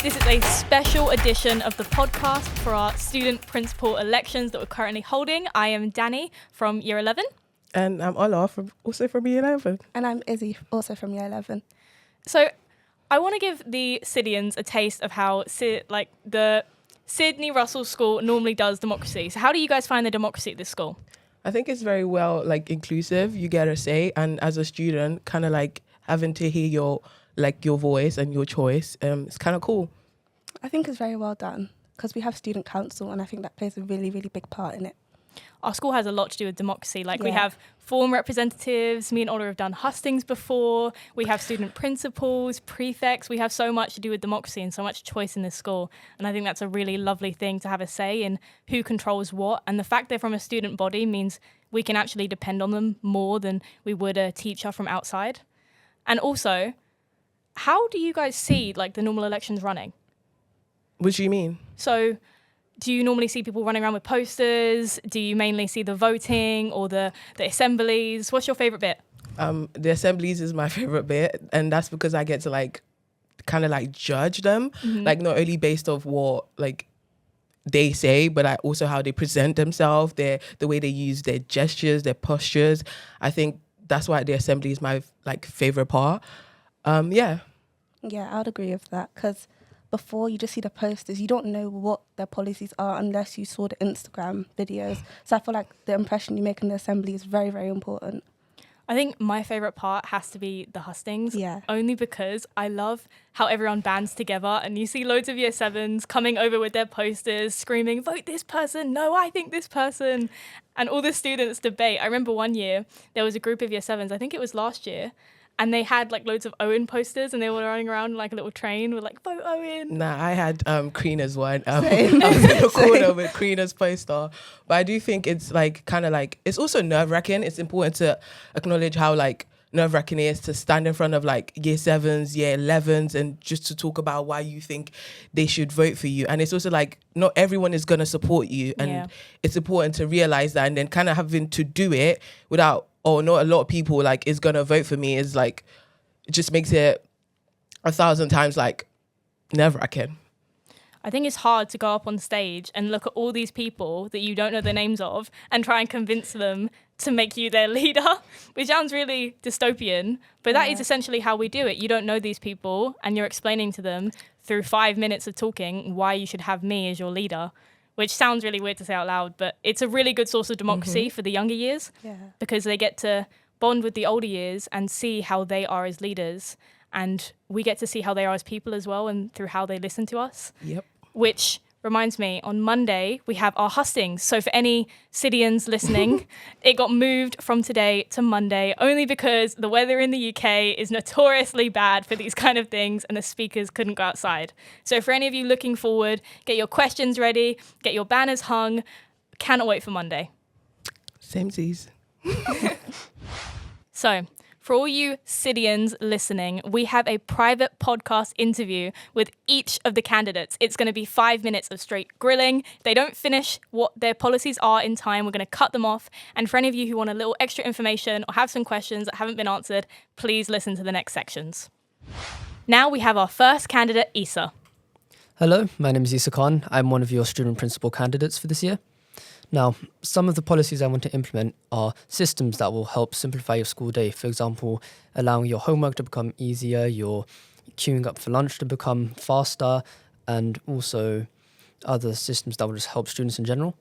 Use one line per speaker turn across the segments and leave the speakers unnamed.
This is a special edition of the podcast for our student principal elections that we're currently holding. I am Danni from Year 11.
And I'm Ola, also from Year 11.
And I'm Izie, also from Year 11.
So I want to give the Sydians a taste of how the Sydney Russell School normally does democracy. So how do you guys find the democracy at this school?
I think it's very well inclusive. You get a say, and as a student, kind of having to hear your voice and your choice. It's kind of cool.
I think it's very well done because we have student council, and I think that plays a really, really big part in it.
Our school has a lot to do with democracy. We have form representatives. Me and Ola have done hustings before. We have student principals, prefects. We have so much to do with democracy and so much choice in this school. And I think that's a really lovely thing to have a say in who controls what. And the fact they're from a student body means we can actually depend on them more than we would a teacher from outside. And also, how do you guys see the normal elections running?
What do you mean?
So do you normally see people running around with posters? Do you mainly see the voting or the assemblies? What's your favourite bit?
The assemblies is my favorite bit, and that's because I get to kind of judge them, not only based off what they say, but also how they present themselves, the way they use their gestures, their postures. I think that's why the assembly is my favorite part. Yeah,
I would agree with that because before you just see the posters, you don't know what their policies are unless you saw the Instagram videos. So I feel like the impression you make in the assembly is very, very important.
I think my favourite part has to be the hustings.
Yeah.
Only because I love how everyone bands together and you see loads of Year 7s coming over with their posters, screaming, vote this person, no, I think this person. And all the students debate. I remember one year there was a group of Year 7s, I think it was last year, and they had loads of Owen posters and they were running around like a little train with vote Owen.
Nah, I had Krina's one. I was in the corner with Krina's poster. But I do think it's it's also nerve-wracking. It's important to acknowledge how nerve-wracking it is to stand in front of Year 7s, Year 11s, and just to talk about why you think they should vote for you. And it's also not everyone is going to support you. And it's important to realize that, and then kind of having to do it without, not a lot of people is going to vote for me is it just makes it 1,000 times nerve-wracking.
I think it's hard to go up on stage and look at all these people that you don't know the names of and try and convince them to make you their leader, which sounds really dystopian, but that is essentially how we do it. You don't know these people and you're explaining to them through 5 minutes of talking why you should have me as your leader, which sounds really weird to say out loud, but it's a really good source of democracy for the younger years because they get to bond with the older years and see how they are as leaders. And we get to see how they are as people as well and through how they listen to us.
Yep.
Which reminds me, on Monday, we have our hustings. So for any Sydians listening, it got moved from today to Monday only because the weather in the UK is notoriously bad for these kind of things and the speakers couldn't go outside. So for any of you looking forward, get your questions ready, get your banners hung. Cannot wait for Monday.
Samesies.
So, for all you Sydians listening, we have a private podcast interview with each of the candidates. It's going to be 5 minutes of straight grilling. If they don't finish what their policies are in time, we're going to cut them off. And for any of you who want a little extra information or have some questions that haven't been answered, please listen to the next sections. Now we have our first candidate, Issa.
Hello, my name is Issa Khan. I'm one of your student principal candidates for this year. Now, some of the policies I want to implement are systems that will help simplify your school day. For example, allowing your homework to become easier, your queuing up for lunch to become faster, and also other systems that will just help students in general.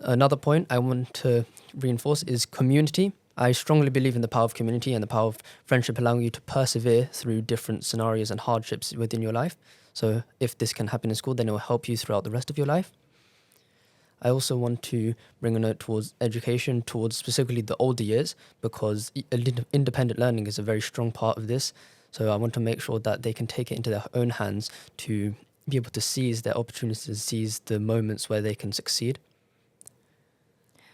Another point I want to reinforce is community. I strongly believe in the power of community and the power of friendship, allowing you to persevere through different scenarios and hardships within your life. So if this can happen in school, then it will help you throughout the rest of your life. I also want to bring a note towards education, towards specifically the older years, because independent learning is a very strong part of this. So I want to make sure that they can take it into their own hands to be able to seize their opportunities, seize the moments where they can succeed.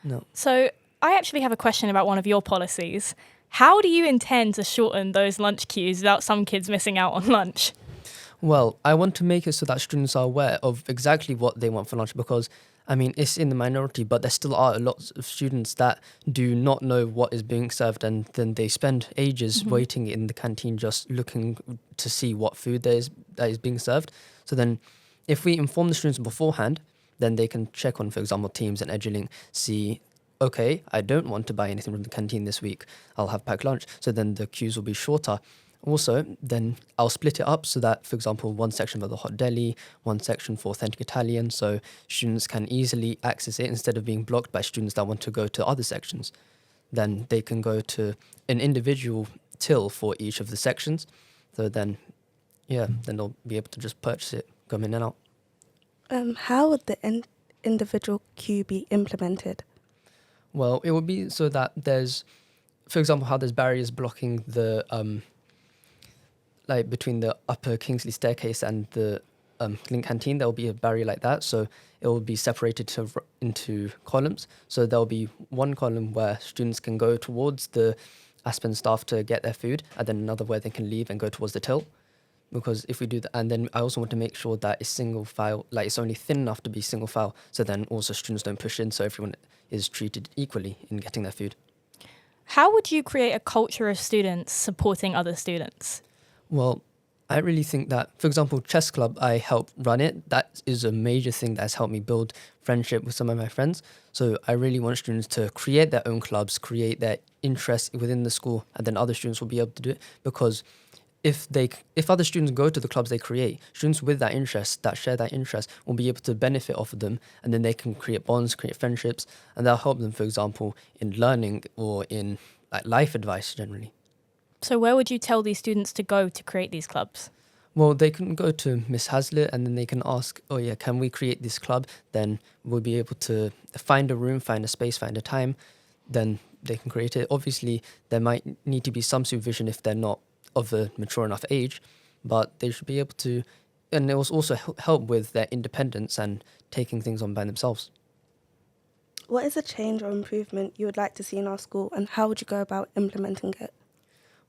No.
So I actually have a question about one of your policies. How do you intend to shorten those lunch queues without some kids missing out on lunch?
Well, I want to make it so that students are aware of exactly what they want for lunch because, I mean, it's in the minority, but there still are a lot of students that do not know what is being served and then they spend ages waiting in the canteen just looking to see what food that is being served. So then if we inform the students beforehand, then they can check on, for example, Teams and Edulink, see, okay, I don't want to buy anything from the canteen this week. I'll have packed lunch. So then the queues will be shorter. Also, then I'll split it up so that, for example, one section for the hot deli, one section for authentic Italian, so students can easily access it instead of being blocked by students that want to go to other sections. Then they can go to an individual till for each of the sections. So then, then they'll be able to just purchase it, come in and out.
How would the individual queue be implemented?
Well, it would be so that there's, for example, how there's barriers blocking the like between the upper Kingsley staircase and the Link canteen, there will be a barrier like that. So it will be separated into columns. So there'll be one column where students can go towards the Aspen staff to get their food, and then another where they can leave and go towards the till. Because if we do that, and then I also want to make sure that it's single file, like it's only thin enough to be single file. So then also students don't push in, so everyone is treated equally in getting their food.
How would you create a culture of students supporting other students?
Well, I really think that, for example, chess club, I help run it. That is a major thing that has helped me build friendship with some of my friends. So I really want students to create their own clubs, create their interest within the school, and then other students will be able to do it. Because if other students go to the clubs they create, students with that interest, that share that interest, will be able to benefit off of them, and then they can create bonds, create friendships, and that'll help them, for example, in learning or in life advice generally.
So where would you tell these students to go to create these clubs?
Well, they can go to Miss Hazlitt and then they can ask, oh yeah, can we create this club? Then we'll be able to find a room, find a space, find a time. Then they can create it. Obviously, there might need to be some supervision if they're not of a mature enough age, but they should be able to, and it will also help with their independence and taking things on by themselves.
What is a change or improvement you would like to see in our school, and how would you go about implementing it?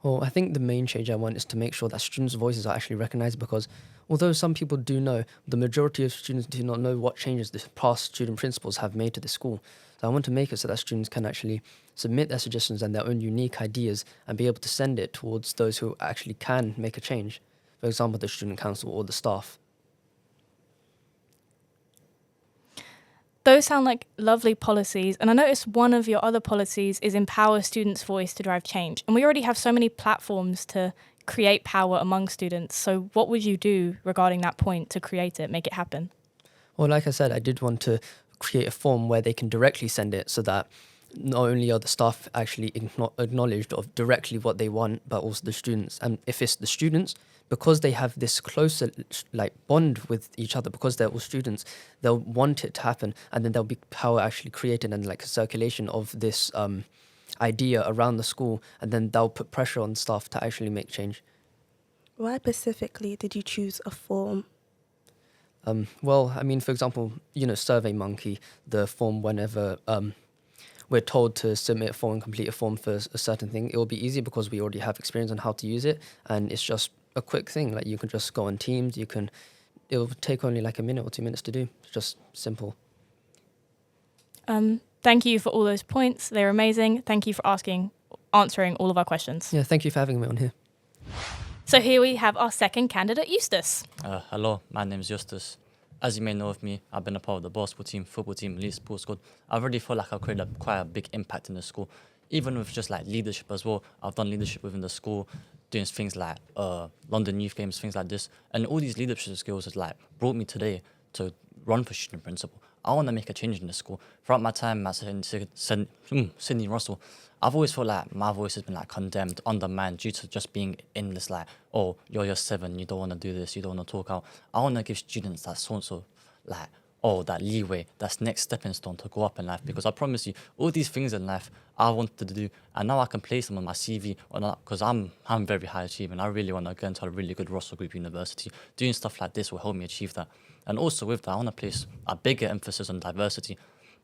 Well, I think the main change I want is to make sure that students' voices are actually recognised, because although some people do know, the majority of students do not know what changes the past student principals have made to the school. So I want to make it so that students can actually submit their suggestions and their own unique ideas and be able to send it towards those who actually can make a change. For example, the student council or the staff.
Those sound like lovely policies. And I noticed one of your other policies is empower students' voice to drive change. And we already have so many platforms to create power among students. So what would you do regarding that point to create it, make it happen?
Well, like I said, I did want to create a form where they can directly send it so that not only are the staff actually acknowledged of directly what they want, but also the students. And if it's the students, because they have this closer bond with each other, because they're all students, they'll want it to happen, and then there'll be power actually created and a circulation of this idea around the school, and then they'll put pressure on staff to actually make change.
Why specifically did you choose a form?
Well, I mean, for example, SurveyMonkey, the form whenever we're told to submit a form and complete a form for a certain thing, it will be easy because we already have experience on how to use it, and it's just a quick thing. Like you can just go on Teams, it will take only a minute or 2 minutes to do. It's just simple.
Thank you for all those points. They're amazing. Thank you for answering all of our questions.
Yeah, thank you for having me on here.
So here we have our second candidate, Eustace.
Hello, my name is Eustace. As you may know of me, I've been a part of the basketball team, football team, elite sports squad. I really feel like I've created quite a big impact in the school, even with just leadership as well. I've done leadership within the school, doing things like London Youth Games, things like this. And all these leadership skills has brought me today to run for student principal. I want to make a change in the school. Throughout my time at Sydney Russell, I've always felt like my voice has been condemned, undermined due to just being in this oh, you're year 7, you don't want to do this, you don't want to talk out. I want to give students that sort of that leeway, that's next stepping stone to go up in life, because I promise you, all these things in life I wanted to do, and now I can place them on my CV, or not, because I'm very high achieving. I really want to get into a really good Russell Group University. Doing stuff like this will help me achieve that. And also with that, I want to place a bigger emphasis on diversity.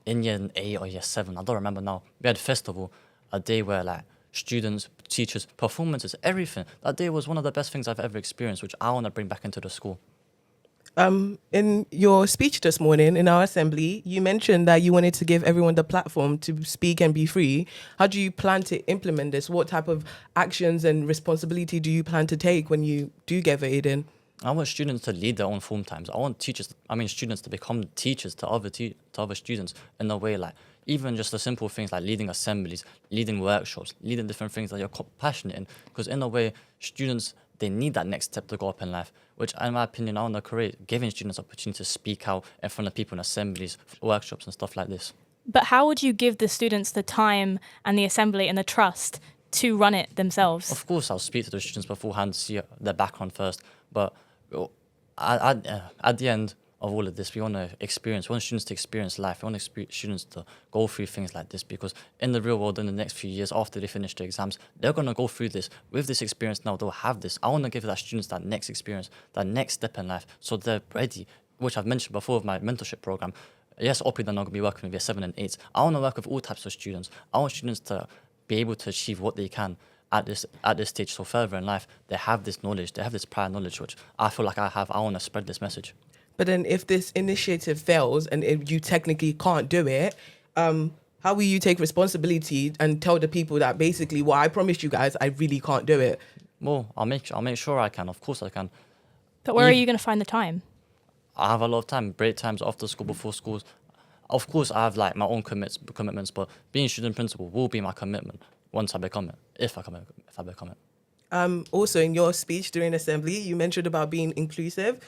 In year 8 or year 7, I don't remember now, we had a festival, a day where students, teachers, performances, everything. That day was one of the best things I've ever experienced, which I want to bring back into the school.
In your speech this morning in our assembly, you mentioned that you wanted to give everyone the platform to speak and be free. How do you plan to implement this? What type of actions and responsibility do you plan to take when you do get voted in?
I want students to lead their own form times. I want students to become teachers to other students in a way, like even just the simple things like leading assemblies, leading workshops, leading different things that you're passionate in. Because in a way, students, they need that next step to go up in life, which in my opinion, I want to create, giving students opportunity to speak out in front of people in assemblies, workshops and stuff like this.
But how would you give the students the time and the assembly and the trust to run it themselves?
Of course, I'll speak to the students beforehand, see their background first, but at the end of all of this, we want students to experience life. We want students to go through things like this, because in the real world, in the next few years, after they finish their exams, they're going to go through this. With this experience now, they'll have this. I want to give that students that next experience, that next step in life, so they're ready, which I've mentioned before with my mentorship program. Yes, obviously they're not going to be working with year 7 and 8. I want to work with all types of students. I want students to be able to achieve what they can at this stage. So further in life, they have this knowledge, they have this prior knowledge, which I feel like I have. I want to spread this message.
But then if this initiative fails and if you technically can't do it, how will you take responsibility and tell the people that basically, well, I promised you guys, I really can't do it?
Well, I'll make sure I can. Of course I can.
But where are you going to find the time?
I have a lot of time, break times, after school, before schools. Of course, I have like my own commitments, but being student principal will be my commitment once I become it, if I become it.
Also, in your speech during assembly, you mentioned about being inclusive.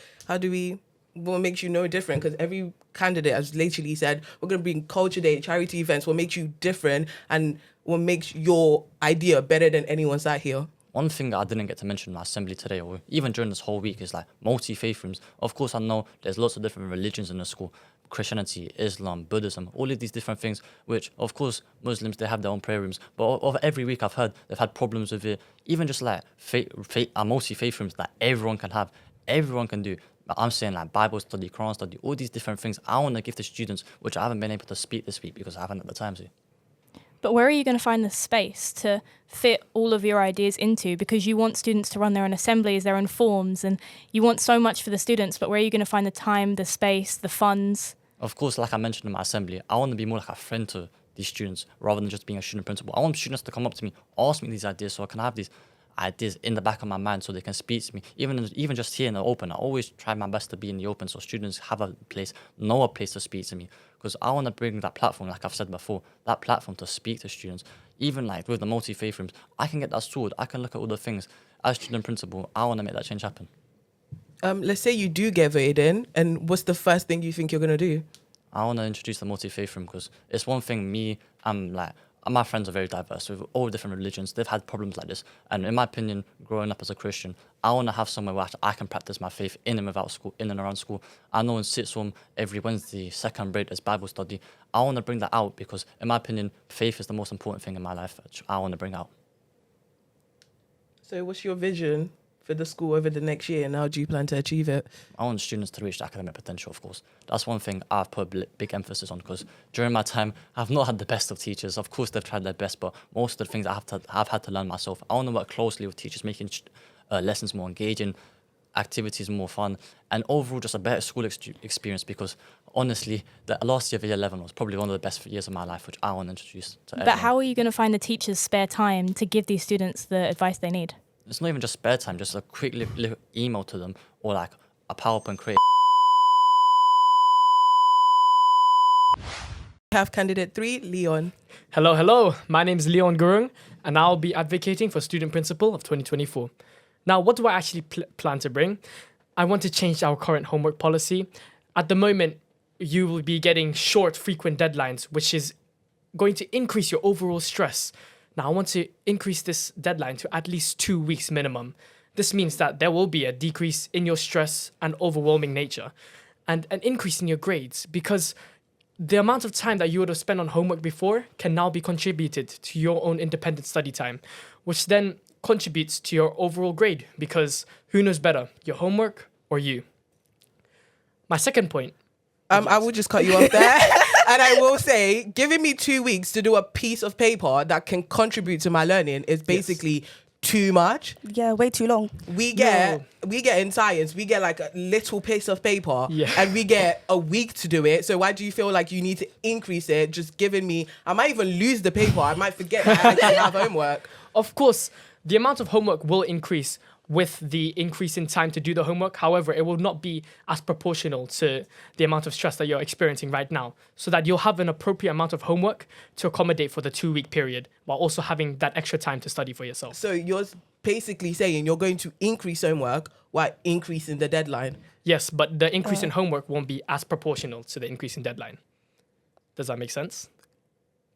What makes you no different? Because every candidate has literally said, we're going to bring culture day, charity events, what makes you different and what makes your idea better than anyone sat here.
One thing that I didn't get to mention in my assembly today, or even during this whole week, is like multi-faith rooms. Of course, I know there's lots of different religions in the school. Christianity, Islam, Buddhism, all of these different things, which, of course, Muslims, they have their own prayer rooms. But every week I've heard they've had problems with it. Even just like multi-faith rooms that everyone can have, everyone can do. But I'm saying like Bible study, Quran study, all these different things I want to give to students, which I haven't been able to speak this week because I haven't had the time to.
But where are you going to find the space to fit all of your ideas into? Because you want students to run their own assemblies, their own forms, and you want so much for the students, but where are you going to find the time, the space, the funds?
Of course, like I mentioned in my assembly, I want to be more like a friend to these students rather than just being a student principal. I want students to come up to me, ask me these ideas so I can have these ideas in the back of my mind so they can speak to me. Even just here in the open, I always try my best to be in the open so students have a place to speak to me, because I want to bring that platform, like I've said before, that platform to speak to students. Even like with the multi-faith rooms, I can get that sword, I can look at all the things. As student principal, I want to make that change happen.
Let's say you do get voted in, and what's the first thing you think you're going to do?
I want to introduce the multi-faith room, because it's one thing my friends are very diverse with all different religions. They've had problems like this. And in my opinion, growing up as a Christian, I want to have somewhere where I can practice my faith in and without school, in and around school. I know in sixth form, every Wednesday, second break, there's Bible study. I want to bring that out because, in my opinion, faith is the most important thing in my life, which I want to bring out.
So what's your vision for the school over the next year, and how do you plan to achieve it?
I want students to reach their academic potential, of course. That's one thing I've put big emphasis on, because during my time, I've not had the best of teachers. Of course, they've tried their best, but most of the things I've had to learn myself. I want to work closely with teachers, making lessons more engaging, activities more fun, and overall just a better school experience, because honestly, the last year of year 11 was probably one of the best years of my life, which I want to introduce to everyone.
But how are you going to find the teachers' spare time to give these students the advice they need?
It's not even just spare time, just a quick little email to them, or like a PowerPoint create.
We have candidate 3, Leon.
Hello. My name is Leon Gurung, and I'll be advocating for student principal of 2024. Now, what do I actually plan to bring? I want to change our current homework policy. At the moment, you will be getting short, frequent deadlines, which is going to increase your overall stress. Now, I want to increase this deadline to at least 2 weeks minimum. This means that there will be a decrease in your stress and overwhelming nature, and an increase in your grades, because the amount of time that you would have spent on homework before can now be contributed to your own independent study time, which then contributes to your overall grade, because who knows better, your homework or you? My second point.
I will just cut you off there. And I will say, giving me 2 weeks to do a piece of paper that can contribute to my learning is basically too much.
Yeah, way too long.
We get in science, we get like a little piece of paper and we get a week to do it. So why do you feel like you need to increase it? Just giving me, I might even lose the paper. I might forget that I actually have homework.
Of course, the amount of homework will increase with the increase in time to do the homework. However, it will not be as proportional to the amount of stress that you're experiencing right now, so that you'll have an appropriate amount of homework to accommodate for the 2-week period while also having that extra time to study for yourself.
So you're basically saying you're going to increase homework while increasing the deadline.
Yes, but the increase in homework won't be as proportional to the increase in deadline. Does that make sense?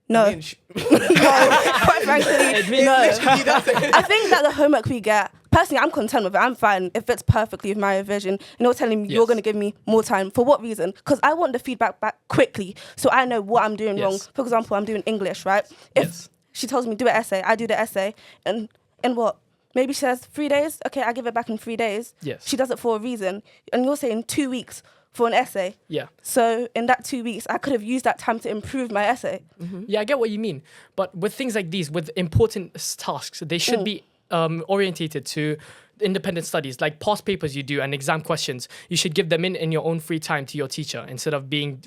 No.
I mean,
Quite frankly, no.
literally doesn't.
I think that the homework we get, personally, I'm content with it. I'm fine if it's perfectly with my vision. Telling me you're going to give me more time. For what reason? Because I want the feedback back quickly so I know what I'm doing wrong. For example, I'm doing English, right? If she tells me do an essay, I do the essay. And in what? Maybe she says 3 days. Okay, I give it back in 3 days.
Yes.
She does it for a reason. And you're saying 2 weeks for an essay.
Yeah.
So in that 2 weeks, I could have used that time to improve my essay.
Mm-hmm. Yeah, I get what you mean. But with things like these, with important tasks, they should be orientated to independent studies, like past papers you do and exam questions. You should give them in your own free time to your teacher instead of being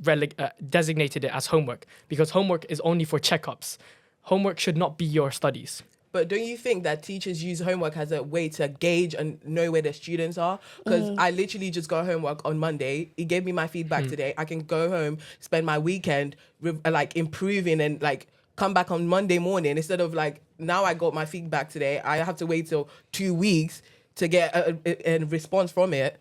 designated it as homework, because homework is only for checkups. Homework should not be your studies.
But don't you think that teachers use homework as a way to gauge and know where their students are? Because I literally just got homework on Monday. He gave me my feedback today. I can go home, spend my weekend like improving and like come back on Monday morning instead of like, now I got my feedback today. I have to wait till 2 weeks to get a response from it.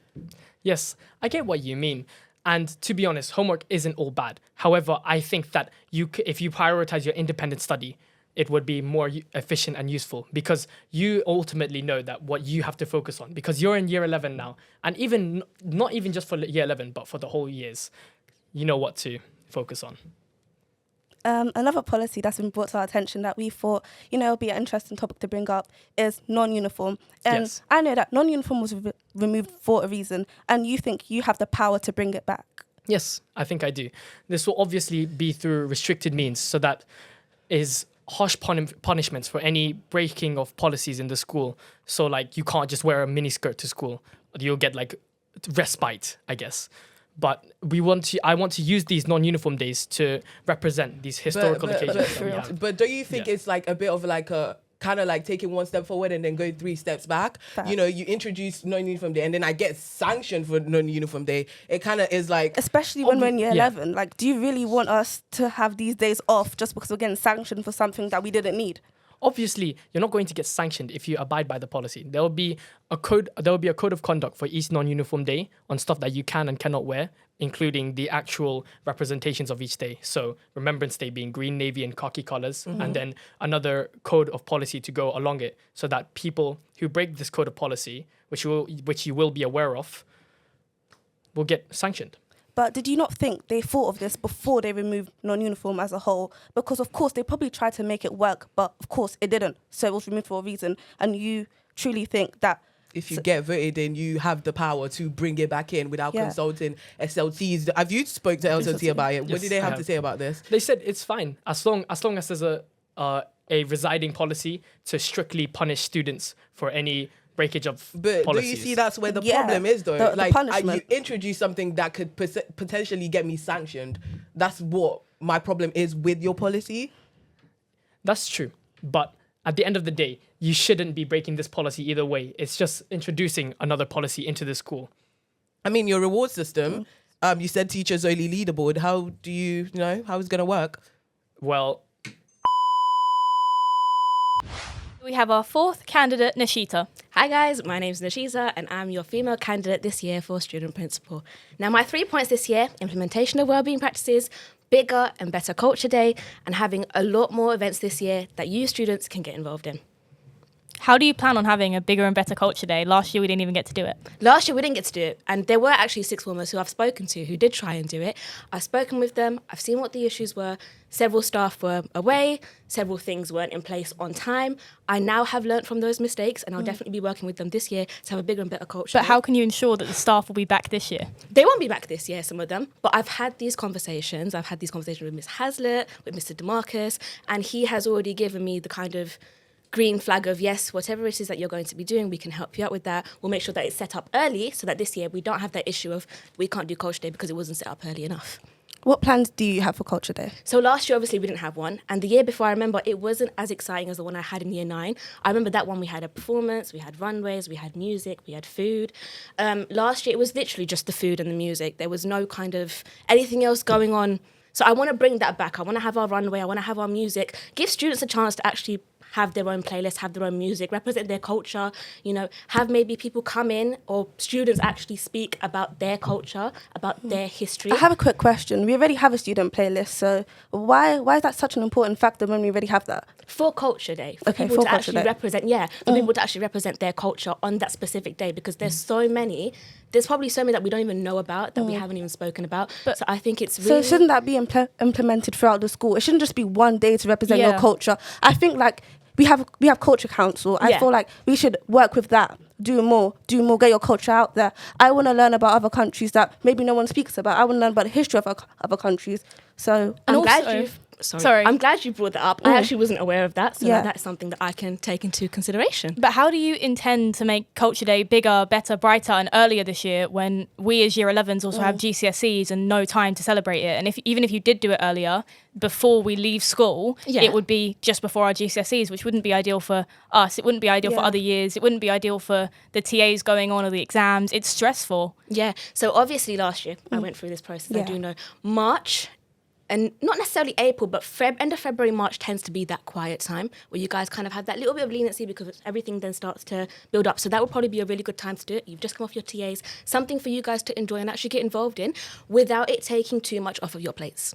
Yes, I get what you mean. And to be honest, homework isn't all bad. However, I think that if you prioritize your independent study, it would be more efficient and useful, because you ultimately know that what you have to focus on, because you're in year 11 now, and even not even just for year 11, but for the whole years, you know what to focus on.
Another policy that's been brought to our attention that we thought, will be an interesting topic to bring up is non-uniform. And I know that non-uniform was removed for a reason, and you think you have the power to bring it back.
Yes, I think I do. This will obviously be through restricted means, so that is harsh punishments for any breaking of policies in the school. So like you can't just wear a miniskirt to school. You'll get like respite, I guess. But I want to use these non-uniform days to represent these historical occasions.
But don't you think it's like a bit of like a kind of like taking one step forward and then going 3 steps back?
Fact.
You introduce non-uniform day and then I get sanctioned for non-uniform day. It kind of is like...
Especially when we're in year 11. Like, do you really want us to have these days off just because we're getting sanctioned for something that we didn't need?
Obviously, you're not going to get sanctioned if you abide by the policy. There will be a code of conduct for each non-uniform day on stuff that you can and cannot wear, including the actual representations of each day. So Remembrance Day being green, navy, and khaki colors, and then another code of policy to go along it, so that people who break this code of policy, which you will be aware of, will get sanctioned.
But did you not think they thought of this before they removed non-uniform as a whole? Because, of course, they probably tried to make it work, but, of course, it didn't. So it was removed for a reason. And you truly think that...
If you get voted in, you have the power to bring it back in without consulting SLTs. Have you spoke to SLT about it?
Yes,
what did they have to say about this?
They said it's fine as long as there's a residing policy to strictly punish students for any breakage of
but
policies.
Do you see that's where the problem is, though?
The punishment.
You introduce something that could potentially get me sanctioned. That's what my problem is with your policy.
That's true. But at the end of the day, you shouldn't be breaking this policy either way. It's just introducing another policy into the school.
I mean, your reward system, you said teachers only leaderboard. How do you know how it's going to work?
Well,
We have our 4th candidate, Nashita.
Hi guys, my name's Nashita and I'm your female candidate this year for student principal. Now my 3 points this year: implementation of wellbeing practices, bigger and better culture day, and having a lot more events this year that you students can get involved in.
How do you plan on having a bigger and better culture day? Last year we didn't even get to do it.
Last year we didn't get to do it, and there were actually sixth formers who I've spoken to who did try and do it. I've spoken with them, I've seen what the issues were. Several staff were away, several things weren't in place on time. I now have learnt from those mistakes, and I'll definitely be working with them this year to have a bigger and better culture.
But how can you ensure that the staff will be back this year?
They won't be back this year, some of them, but I've had these conversations. I've had these conversations with Ms. Hazlitt, with Mr. DeMarcus, and he has already given me the kind of green flag of, yes, whatever it is that you're going to be doing, we can help you out with that. We'll make sure that it's set up early so that this year we don't have that issue of we can't do Culture Day because it wasn't set up early enough.
What plans do you have for Culture Day?
So last year, obviously, we didn't have one. And the year before, I remember it wasn't as exciting as the one I had in year 9. I remember that one we had a performance, we had runways, we had music, we had food. Last year, it was literally just the food and the music. There was no kind of anything else going on. So I want to bring that back. I want to have our runway. I want to have our music. Give students a chance to actually have their own playlist, have their own music, represent their culture, you know, have maybe people come in or students actually speak about their culture, about their history.
I have a quick question. We already have a student playlist, so why is that such an important factor when we already have that?
For Culture Day, for
Okay,
people
for
to
Culture
actually
Day.
represent, for people to actually represent their culture on that specific day, because there's probably so many that we don't even know about, that we haven't even spoken about. So I think it's really...
So shouldn't that be implemented throughout the school? It shouldn't just be one day to represent your culture. I think like we have culture council. I feel like we should work with that. Do more, get your culture out there. I want to learn about other countries that maybe no one speaks about. I want to learn about the history of other countries. So
I'm glad you brought that up. I actually wasn't aware of that, so that's something that I can take into consideration.
But how do you intend to make Culture Day bigger, better, brighter and earlier this year when we as Year 11s also have GCSEs and no time to celebrate it? And even if you did do it earlier, before we leave school, it would be just before our GCSEs, which wouldn't be ideal for us. It wouldn't be ideal for other years. It wouldn't be ideal for the TAs going on or the exams. It's stressful.
Yeah, so obviously last year I went through this process. I do know March, and not necessarily April, but end of February, March tends to be that quiet time where you guys kind of have that little bit of leniency because everything then starts to build up. So that would probably be a really good time to do it. You've just come off your TAs, something for you guys to enjoy and actually get involved in without it taking too much off of your plates.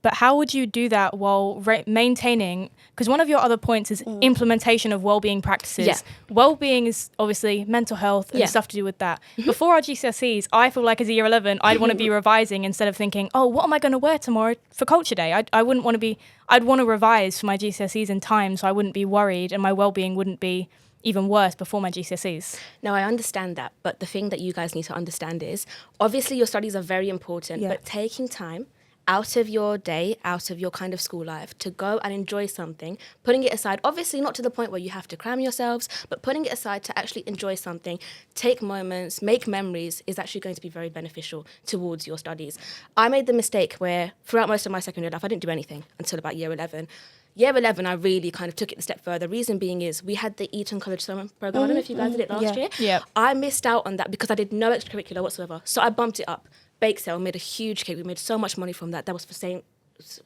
But how would you do that while maintaining, because one of your other points is implementation of wellbeing practices.
Yeah.
Wellbeing is obviously mental health and stuff to do with that. Before our GCSEs, I feel like as a Year 11, I'd want to be revising instead of thinking, oh, what am I going to wear tomorrow for Culture Day? I'd want to revise for my GCSEs in time so I wouldn't be worried and my wellbeing wouldn't be even worse before my GCSEs.
Now, I understand that, but the thing that you guys need to understand is, obviously your studies are very important, but taking time out of your day, out of your kind of school life, to go and enjoy something, putting it aside, obviously not to the point where you have to cram yourselves, but putting it aside to actually enjoy something, take moments, make memories, is actually going to be very beneficial towards your studies. I made the mistake where throughout most of my secondary life, I didn't do anything until about Year 11. Year 11, I really kind of took it a step further. Reason being is we had the Eton College Summer Programme. I don't know if you guys did it last year.
Yeah.
I missed out on that because I did no extracurricular whatsoever. So I bumped it up. Bake sale, made a huge cake. We made so much money from that. That was for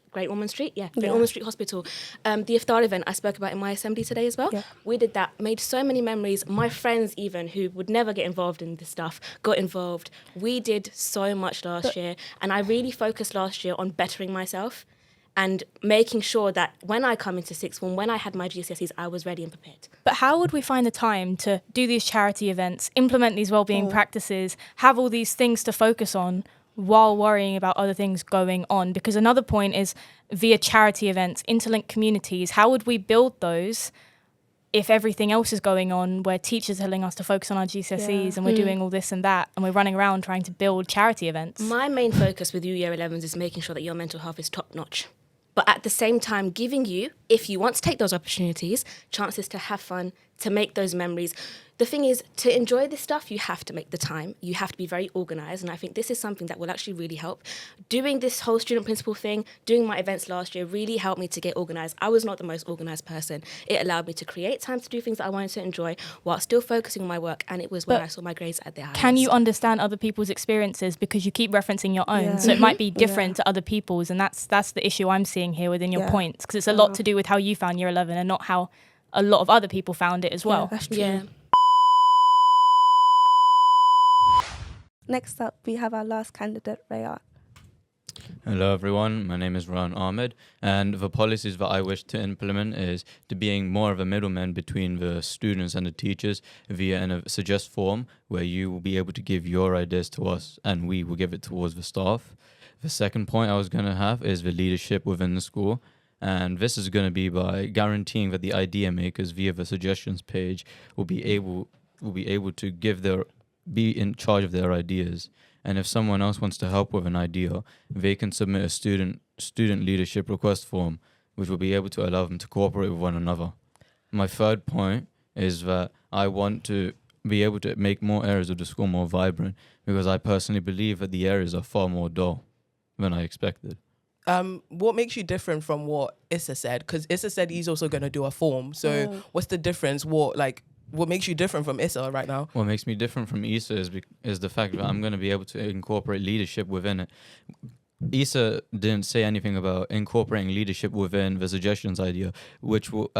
Great Ormond Street, Great Ormond Street Hospital. The iftar event I spoke about in my assembly today as well. Yeah. We did that, made so many memories. My friends even, who would never get involved in this stuff, got involved. We did so much last year, and I really focused last year on bettering myself and making sure that when I come into sixth form, when I had my GCSEs, I was ready and prepared.
But how would we find the time to do these charity events, implement these wellbeing practices, have all these things to focus on while worrying about other things going on? Because another point is via charity events, interlinked communities, how would we build those if everything else is going on where teachers are telling us to focus on our GCSEs and we're doing all this and that and we're running around trying to build charity events?
My main focus with you Year 11s is making sure that your mental health is top notch. But at the same time, giving you, if you want to take those opportunities, chances to have fun, to make those memories. The thing is, to enjoy this stuff, you have to make the time. You have to be very organised. And I think this is something that will actually really help. Doing this whole student principal thing, doing my events last year really helped me to get organised. I was not the most organised person. It allowed me to create time to do things that I wanted to enjoy while still focusing on my work. And it was when I saw my grades at their highest.
Can you understand other people's experiences? Because you keep referencing your own. Yeah. So it might be different to other people's. And that's the issue I'm seeing here within your points. Because it's a lot to do with how you found Year 11 and not how a lot of other people found it as well.
Yeah, that's true.
Yeah.
Next up, we have our last candidate, Raya.
Hello everyone, my name is Ran Ahmed, and the policies that I wish to implement is to being more of a middleman between the students and the teachers via a suggest form where you will be able to give your ideas to us and we will give it towards the staff. The second point I was going to have is the leadership within the school, and this is going to be by guaranteeing that the idea makers via the suggestions page will be able to be in charge of their ideas. And if someone else wants to help with an idea, they can submit a student leadership request form, which will be able to allow them to cooperate with one another. My third point is that I want to be able to make more areas of the school more vibrant, because I personally believe that the areas are far more dull than I expected.
What makes you different from what Issa said? Because Issa said he's also going to do a form. So what's the difference? What makes you different from Issa right now?
What makes me different from Issa is the fact that I'm going to be able to incorporate leadership within it. Issa didn't say anything about incorporating leadership within the suggestions idea, which will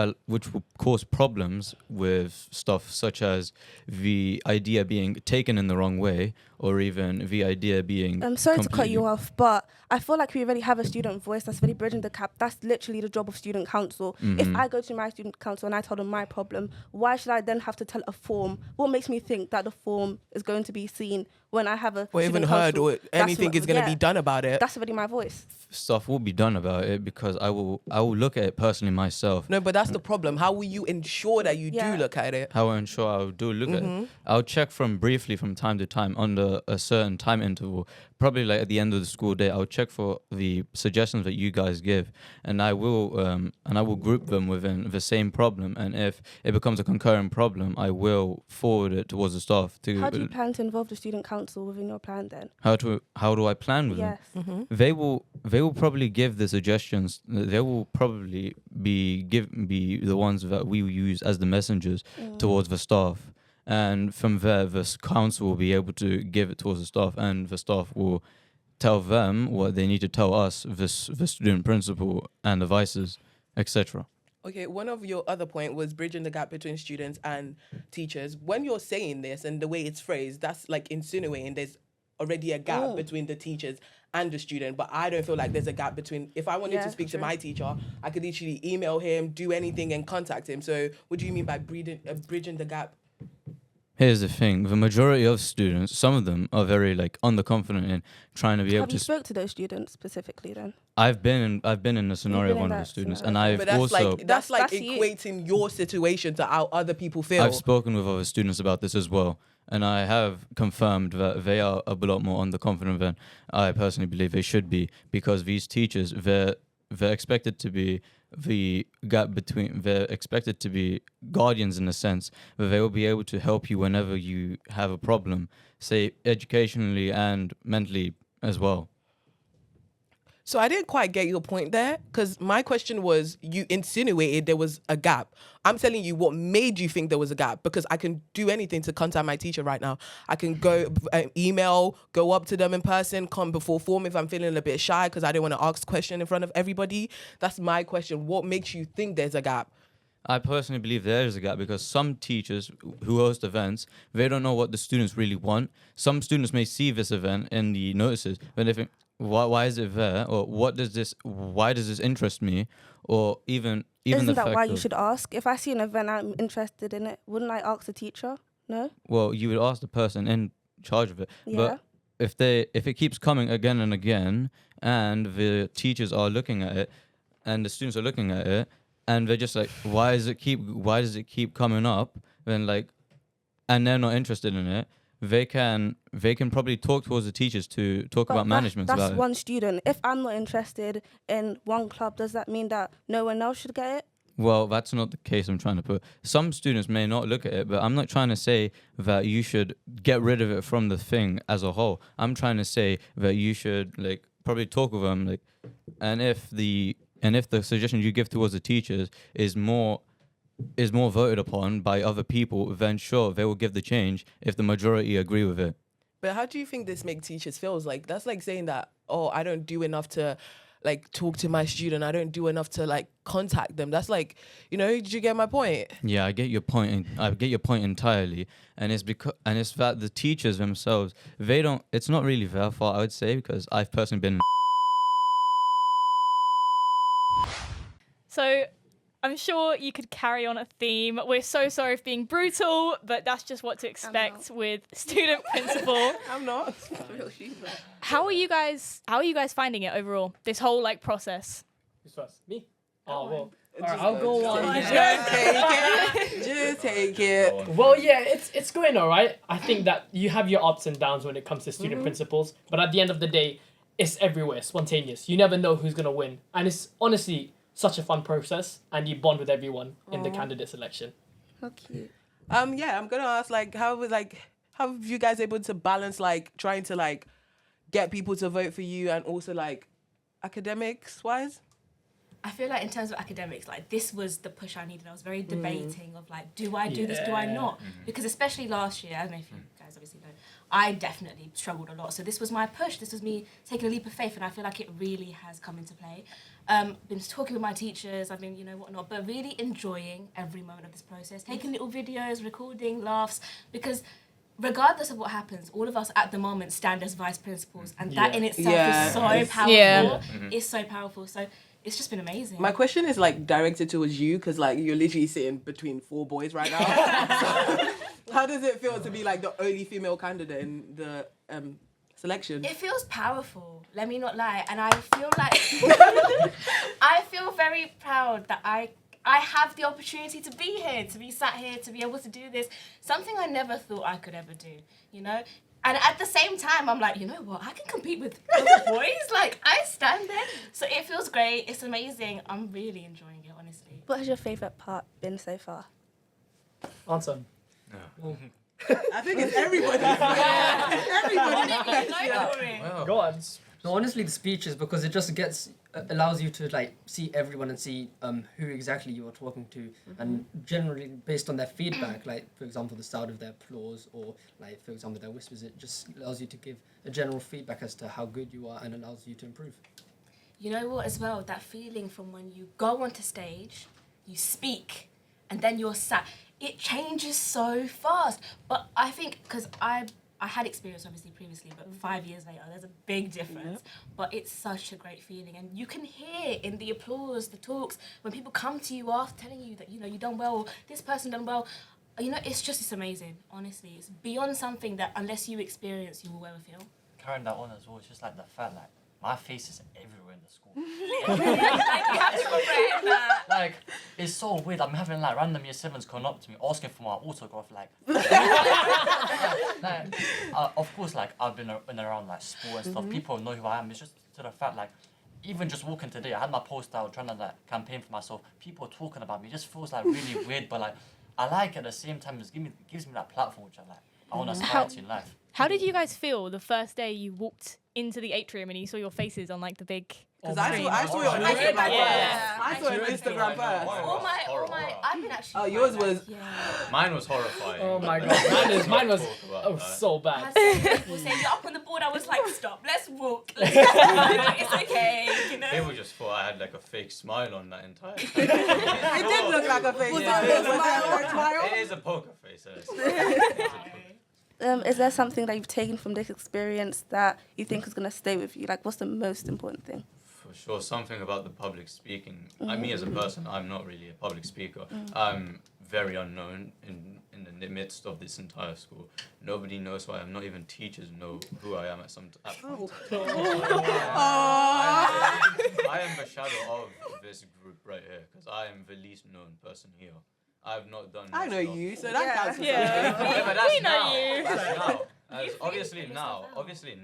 cause problems with stuff such as the idea being taken in the wrong way, or even the idea being.
I'm sorry to cut you off, but I feel like we already have a student voice that's really bridging the gap. That's literally the job of student council.
Mm-hmm.
If I go to my student council and I tell them my problem, why should I then have to tell a form? What makes me think that the form is going to be seen when I have a
or even
student
heard,
council?
or anything is going to be done about it?
That's already my voice.
Stuff will be done about it because I will look at it personally myself.
No, but that's the problem. How will you ensure that you do look at it?
How I ensure I do look at it. I'll check briefly from time to time under a certain time interval. Probably like at the end of the school day, I'll check for the suggestions that you guys give, and I will group them within the same problem. And if it becomes a concurrent problem, I will forward it towards the staff.
How do you plan to involve the student council within your plan then?
How do I plan with them? They will probably give the suggestions. They will probably be the ones that we will use as the messengers towards the staff. And from there, the council will be able to give it towards the staff, and the staff will tell them what they need to tell us, the student principal and the vices, etc.
Okay, one of your other point was bridging the gap between students and teachers. When you're saying this and the way it's phrased, that's like insinuating there's already a gap between the teachers and the student. But I don't feel like there's a gap between. If I wanted to speak to my teacher, I could literally email him, do anything, and contact him. So what do you mean by bridging the gap?
Here's the thing: the majority of students, some of them are very underconfident in trying to be able to.
Have you spoke to those students specifically then?
I've been in a scenario of one of the students, and I've
but that's
also.
That's
you.
equating your situation to how other people feel.
I've spoken with other students about this as well, and I have confirmed that they are a lot more underconfident than I personally believe they should be, because these teachers, they're expected to be they're expected to be guardians in a sense, that they will be able to help you whenever you have a problem, say educationally and mentally as well.
So I didn't quite get your point there, because my question was, you insinuated there was a gap. I'm telling you what made you think there was a gap, because I can do anything to contact my teacher right now. I can go email, go up to them in person, come before form if I'm feeling a bit shy because I don't want to ask a question in front of everybody. That's my question. What makes you think there's a gap?
I personally believe there is a gap because some teachers who host events, they don't know what the students really want. Some students may see this event in the notices, but they think, why is it there? Or why does this interest me? Or even
Isn't
the
that
fact
why you should ask? If I see an event I'm interested in it, wouldn't I ask the teacher? No?
Well, you would ask the person in charge of it.
Yeah.
But if it keeps coming again and again, and the teachers are looking at it, and the students are looking at it, and they're just like, why does it keep coming up? Then and they're not interested in it. They can probably talk towards the teachers to talk about management.
That's one student. If I'm not interested in one club, does that mean that no one else should get it?
Well, that's not the case I'm trying to put. Some students may not look at it, but I'm not trying to say that you should get rid of it from the thing as a whole. I'm trying to say that you should probably talk with them, and if the suggestion you give towards the teachers is more voted upon by other people, then sure, they will give the change if the majority agree with it.
But how do you think this makes teachers feel? That's like saying that, oh, I don't do enough to talk to my student. I don't do enough to contact them. That's did you get my point?
Yeah, I get your point. I get your point entirely. And it's that the teachers themselves, it's not really their fault, I would say, because I've personally been
So I'm sure you could carry on a theme. We're so sorry for being brutal, but that's just what to expect with student principal.
I'm not.
How are you guys finding it overall? This whole like process?
Who's first? Me? Oh, well.
Just
I'll go on.
Just take it.
Well, yeah, it's going all right. I think that you have your ups and downs when it comes to student principals, but at the end of the day, it's everywhere, spontaneous. You never know who's going to win. And it's honestly such a fun process, and you bond with everyone in the candidate selection.
How cute.
Yeah, I'm gonna ask how have you guys able to balance trying to get people to vote for you and also academics wise?
I feel like in terms of academics, this was the push I needed. I was very debating of do I do this, do I not? Because especially last year, I don't know if you guys obviously know, I definitely struggled a lot. So this was my push. This was me taking a leap of faith, and I feel like it really has come into play. Been talking with my teachers, I've been, whatnot, but really enjoying every moment of this process, taking little videos, recording, laughs, because regardless of what happens, all of us at the moment stand as vice principals, and that in itself is so powerful.
Yeah.
It's so powerful. So it's just been amazing.
My question is directed towards you because you're literally sitting between 4 boys right now. So, how does it feel to be the only female candidate in the selection?
It feels powerful, let me not lie, and I feel I feel very proud that I have the opportunity to be here, to be sat here, to be able to do this, something I never thought I could ever do, And at the same time, I'm you know what, I can compete with other boys, I stand there. So it feels great, it's amazing, I'm really enjoying it, honestly.
What has your favourite part been so far?
Answer.
I think it's everybody.
Everybody. Go on.
No, honestly, the speeches, because it just allows you to see everyone and see who exactly you are talking to, and generally based on their feedback, for example the sound of their applause or for example their whispers, it just allows you to give a general feedback as to how good you are and allows you to improve.
You know what as well, that feeling from when you go onto stage, you speak, and then you're sat, it changes so fast. But I think, because I had experience obviously previously, but 5 years later, there's a big difference. But it's such a great feeling. And you can hear in the applause, the talks, when people come to you after telling you that, you done well, or this person done well, it's amazing, honestly. It's beyond something that unless you experience, you will ever feel.
Carrying that on as well, it's just the fact my face is everywhere in the school.
You have to comprehend that.
It's so weird. I'm having random year 7s coming up to me asking for my autograph. Of course, I've been around sport and stuff. People know who I am. It's just to the fact even just walking today, I had my poster out trying to campaign for myself. People talking about me. It just feels really weird, but I like it at the same time. It gives me that platform which I want to aspire to in life.
How did you guys feel the first day you walked into the atrium and you saw your faces on the big?
Because I saw your Instagram first. I saw your Instagram first.
All my, I've been actually.
Oh, yours was.
Mine was horrifying.
Oh my god, mine was so bad.
People saying you're up on the board. I was stop, let's walk. It's okay,
People just thought I had a fake smile on that entire time.
It did look like a fake smile.
It is a poker face.
Is there something that you've taken from this experience that you think is going to stay with you? What's the most important thing?
For sure, something about the public speaking. Me as a person, I'm not really a public speaker. I'm very unknown in the midst of this entire school. Nobody knows who I am. Not even teachers know who I am at some point. I am the shadow of this group right here because I am the least known person here. I've not done.
I know you, so that counts.
Yeah,
but that's
we know you.
That's now. Obviously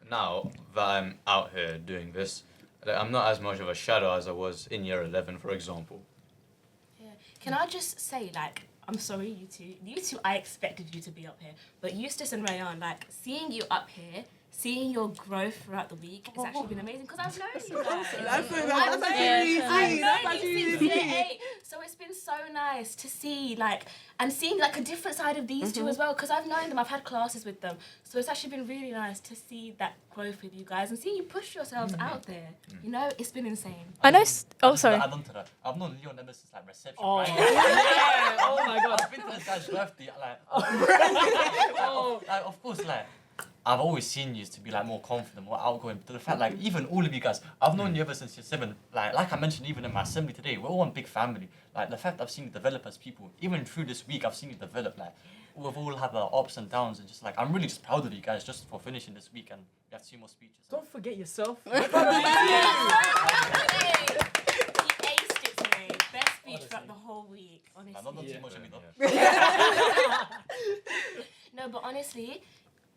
now that I'm out here doing this, I'm not as much of a shadow as I was in year 11, for example.
Yeah. Can I just say, I'm sorry, you two, I expected you to be up here, but Eustace and Rayan, seeing you up here, seeing your growth throughout the week, it's actually been amazing because I've known you guys.
That's actually
I've known you since year 8. So it's been so nice to see, and seeing, a different side of these two as well, because I've known them, I've had classes with them. So it's actually been really nice to see that growth with you guys and seeing you push yourselves out there. It's been insane.
I know. Sorry.
Add on to that. I've known Leon ever since reception.
Oh,
right?
yeah. Oh my god.
I've been to this guy's birthday.
Oh.
Of course, I've always seen you to be like more confident, more outgoing. But the fact, like, even all of you guys, I've known you ever since you're 7. Like I mentioned, even in my assembly today, we're all one big family. Like, the fact I've seen you develop as people, even through this week, I've seen you develop. Like, we've all had our ups and downs, and just like, I'm really just proud of you guys just for finishing this week, and we have 2 more speeches.
Don't forget yourself.
He aced it today. Best speech throughout the whole week, honestly.
Not too much of me though.
No, but honestly,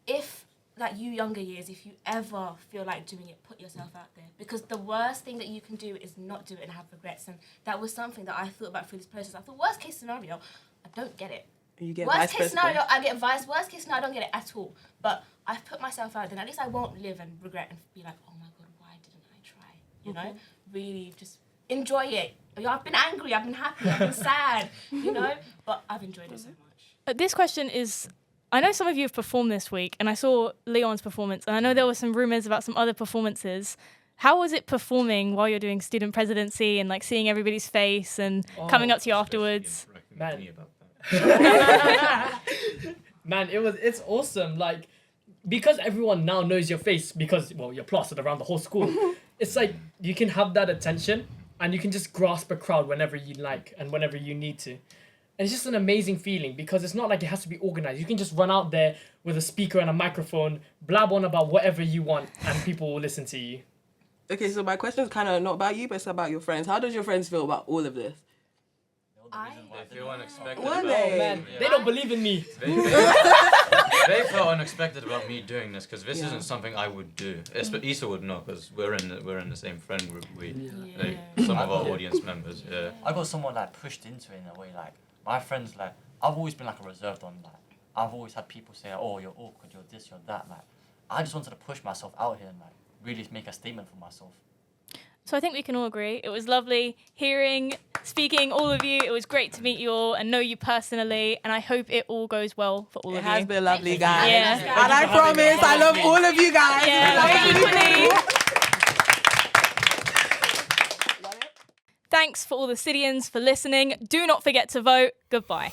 if like you younger years, if you ever feel like doing it, put yourself out there, because the worst thing that you can do is not do it and have regrets. And that was something that I thought about through this process. I thought, worst case scenario, I don't get it.
You get
worst case scenario, I get advice. Worst case scenario, I don't get it at all. But I've put myself out there, and at least I won't live and regret and be like, oh my God, why didn't I try? You know, really just enjoy it. I've been angry, I've been happy, I've been sad, you know, but I've enjoyed it so much.
This question is, I know some of you have performed this week, and I saw Leon's performance, and I know there were some rumours about some other performances. How was it performing while you're doing student presidency and like seeing everybody's face and coming up to you afterwards?
Man, man, it's awesome. Like, because everyone now knows your face, because you're plastered around the whole school. It's like you can have that attention, and you can just grasp a crowd whenever you like and whenever you need to. And it's just an amazing feeling, because it's not like it has to be organized. You can just run out there with a speaker and a microphone, blab on about whatever you want, and people will listen to you.
Okay, so my question is kind of not about you, but it's about your friends. How does your friends feel about all of this?
They feel unexpected.
Were
about
they?
Oh man, they don't believe in me.
They felt unexpected about me doing this, because this isn't something I would do. Issa would know, because we're in the same friend group. Like, some of our audience members. Yeah.
I got someone like pushed into it in a way. Like, my friends, like, I've always been like a reserved one. Like, I've always had people say, oh, you're awkward, you're this, you're that. Like, I just wanted to push myself out here and like really make a statement for myself.
So I think we can all agree it was lovely speaking all of you. It was great to meet you all and know you personally, and I hope it all goes well for all of you.
It has been lovely, guys.
Yeah.
And I promise I love all of you guys.
Yeah, Thanks for all the Sydians for listening. Do not forget to vote. Goodbye.